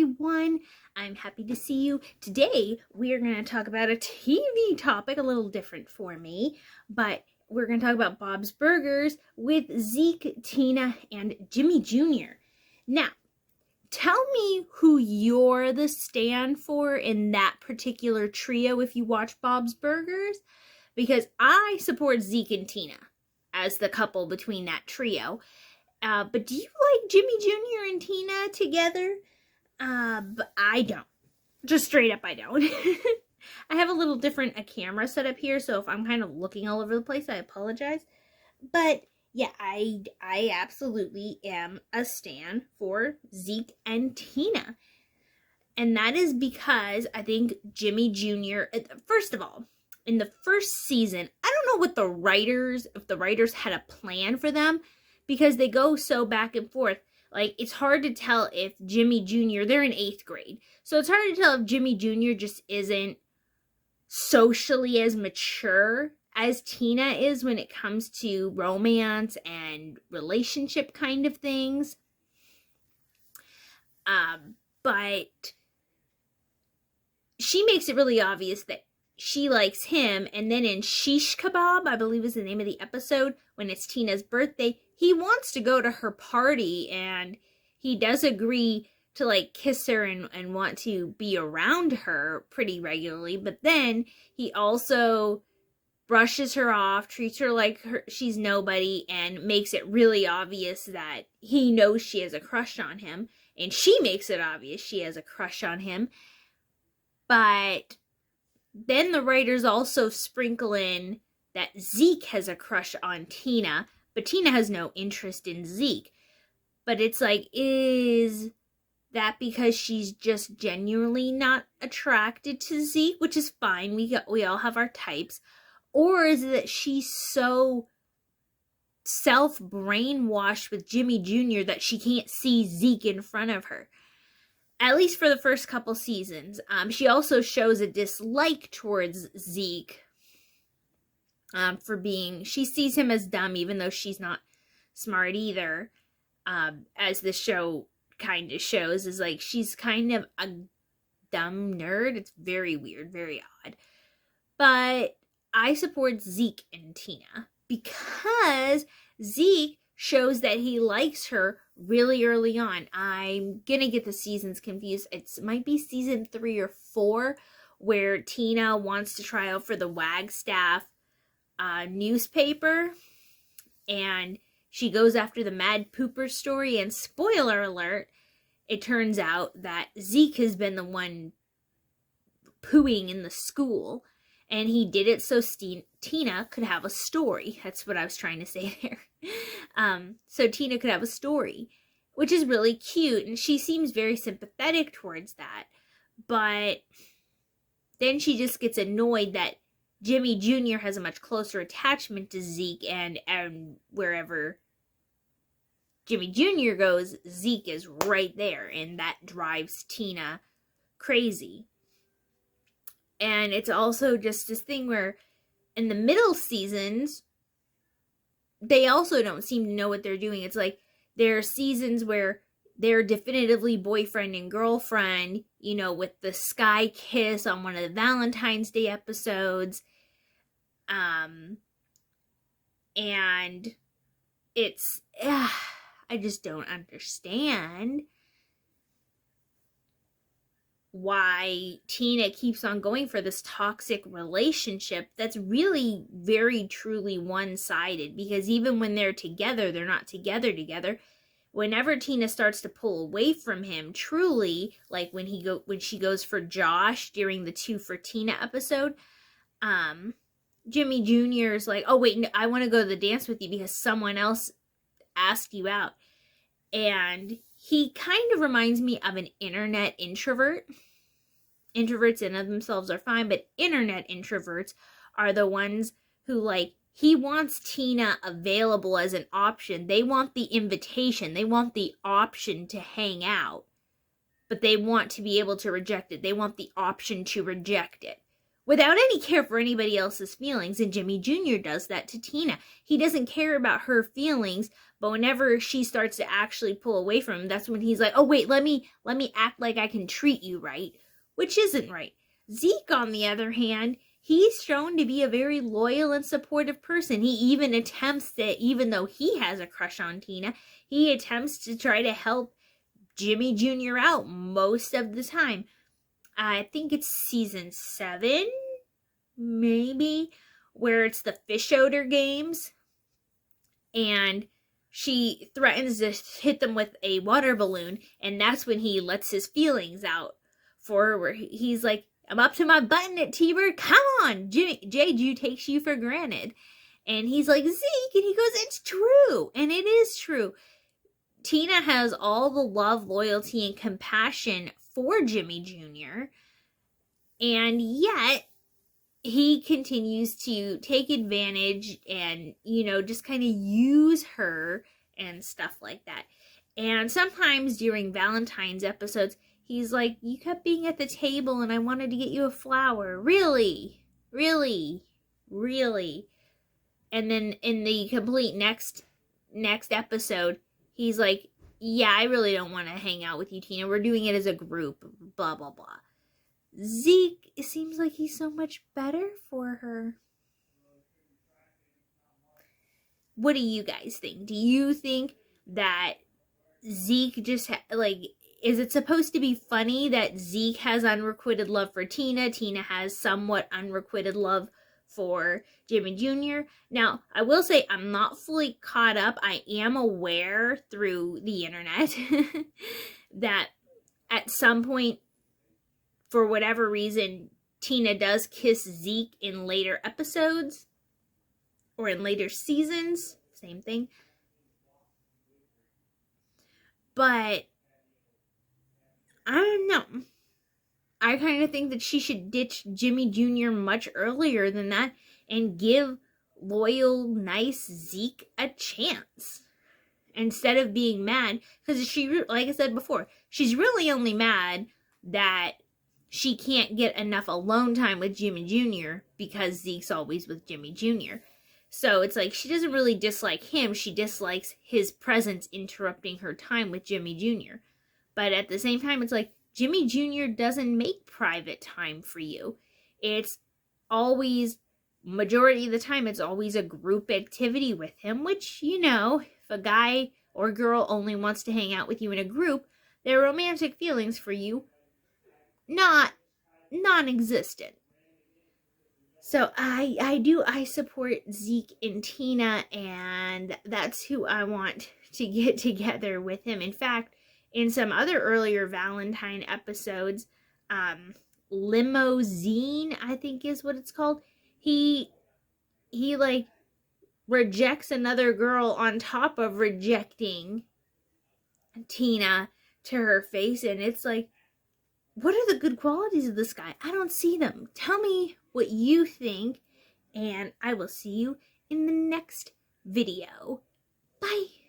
everyone. I'm happy to see you. Today, we're going to talk about a TV topic, a little different for me, but we're going to talk about Bob's Burgers with Zeke, Tina, and Jimmy Jr. Now, tell me who you're the stan for in that particular trio if you watch Bob's Burgers, because I support Zeke and Tina as the couple between that trio. But do you like Jimmy Jr. and Tina together? But I don't. Just straight up, I don't. I have a little different camera set up here, so if I'm kind of looking all over the place, I apologize. But yeah, I absolutely am a stan for Zeke and Tina. And that is because I think Jimmy Jr., first of all, in the first season, I don't know what if the writers had a plan for them, because they go so back and forth. Like, it's hard to tell if Jimmy Jr., they're in 8th grade. So it's hard to tell if Jimmy Jr. just isn't socially as mature as Tina is when it comes to romance and relationship kind of things. But she makes it really obvious that she likes him, and then in Shish Kebab, I believe is the name of the episode, when it's Tina's birthday, he wants to go to her party, and he does agree to, like, kiss her and want to be around her pretty regularly, but then he also brushes her off, treats her like she's nobody, and makes it really obvious that he knows she has a crush on him, and she makes it obvious she has a crush on him. But then the writers also sprinkle in that Zeke has a crush on Tina, but Tina has no interest in Zeke. But it's like, is that because she's just genuinely not attracted to Zeke, which is fine, we all have our types, or is it that she's so self-brainwashed with Jimmy Jr. that she can't see Zeke in front of her? At least for the first couple seasons. She also shows a dislike towards Zeke she sees him as dumb, even though she's not smart either. As the show kind of shows, is like she's kind of a dumb nerd. It's very weird, very odd. But I support Zeke and Tina because Zeke shows that he likes her really early on. I'm gonna get the seasons confused. It might be season 3 or 4 where Tina wants to try out for the Wagstaff newspaper, and she goes after the Mad Pooper story, and spoiler alert, it turns out that Zeke has been the one pooing in the school, and he did it so Tina could have a story. That's what I was trying to say there. So Tina could have a story, which is really cute, and she seems very sympathetic towards that. But then she just gets annoyed that Jimmy Jr. has a much closer attachment to Zeke, and wherever Jimmy Jr. goes, Zeke is right there, and that drives Tina crazy. And it's also just this thing where in the middle seasons, they also don't seem to know what they're doing. It's like there are seasons where they're definitively boyfriend and girlfriend, with the sky kiss on one of the Valentine's Day episodes. And it's, I just don't understand why Tina keeps on going for this toxic relationship that's really very truly one-sided, because even when they're together, they're not together. Whenever Tina starts to pull away from him, truly, like when she goes for Josh during the 2 for Tina episode, Jimmy Jr. is like, oh wait, no, I want to go to the dance with you because someone else asked you out. And he kind of reminds me of an internet introvert. Introverts in of themselves are fine, but internet introverts are the ones who, like, he wants Tina available as an option. They want the invitation. They want the option to hang out. But they want to be able to reject it. They want the option to reject it. without any care for anybody else's feelings. And Jimmy Jr. does that to Tina. He doesn't care about her feelings, but whenever she starts to actually pull away from him, that's when he's like, oh wait, let me act like I can treat you right, which isn't right. Zeke, on the other hand, he's shown to be a very loyal and supportive person. He even attempts to, even though he has a crush on Tina, he attempts to try to help Jimmy Jr. out most of the time. I think it's season 7, maybe, where it's the fish odor games, and she threatens to hit them with a water balloon, and that's when he lets his feelings out for her, where he's like, I'm up to my button at T-Bird, come on! Jeju takes you for granted. And he's like, Zeke, and he goes, it's true, and it is true. Tina has all the love, loyalty, and compassion for Jimmy Jr., and yet he continues to take advantage and, just kind of use her and stuff like that. And sometimes during Valentine's episodes, he's like, you kept being at the table and I wanted to get you a flower. Really? Really? Really? And then in the complete next episode, he's like, yeah, I really don't want to hang out with you, Tina. We're doing it as a group. Blah, blah, blah. Zeke, it seems like he's so much better for her. What do you guys think? Do you think that Zeke just, is it supposed to be funny that Zeke has unrequited love for Tina? Tina has somewhat unrequited love for Jimmy Jr. Now, I will say I'm not fully caught up. I am aware through the internet that at some point, for whatever reason, Tina does kiss Zeke in later episodes or in later seasons. Same thing. But I don't know. I kind of think that she should ditch Jimmy Jr. much earlier than that and give loyal, nice Zeke a chance. Instead of being mad, because she, like I said before, she's really only mad that she can't get enough alone time with Jimmy Jr. because Zeke's always with Jimmy Jr. So it's like she doesn't really dislike him. She dislikes his presence interrupting her time with Jimmy Jr. But at the same time, it's like Jimmy Jr. doesn't make private time for you. It's always, majority of the time, it's always a group activity with him, which, if a guy or girl only wants to hang out with you in a group, their romantic feelings for you non-existent. So I support Zeke and Tina, and that's who I want to get together with him. In fact, in some other earlier Valentine episodes, Limousine, I think is what it's called, he rejects another girl on top of rejecting Tina to her face, and it's like, what are the good qualities of this guy? I don't see them. Tell me what you think, and I will see you in the next video. Bye.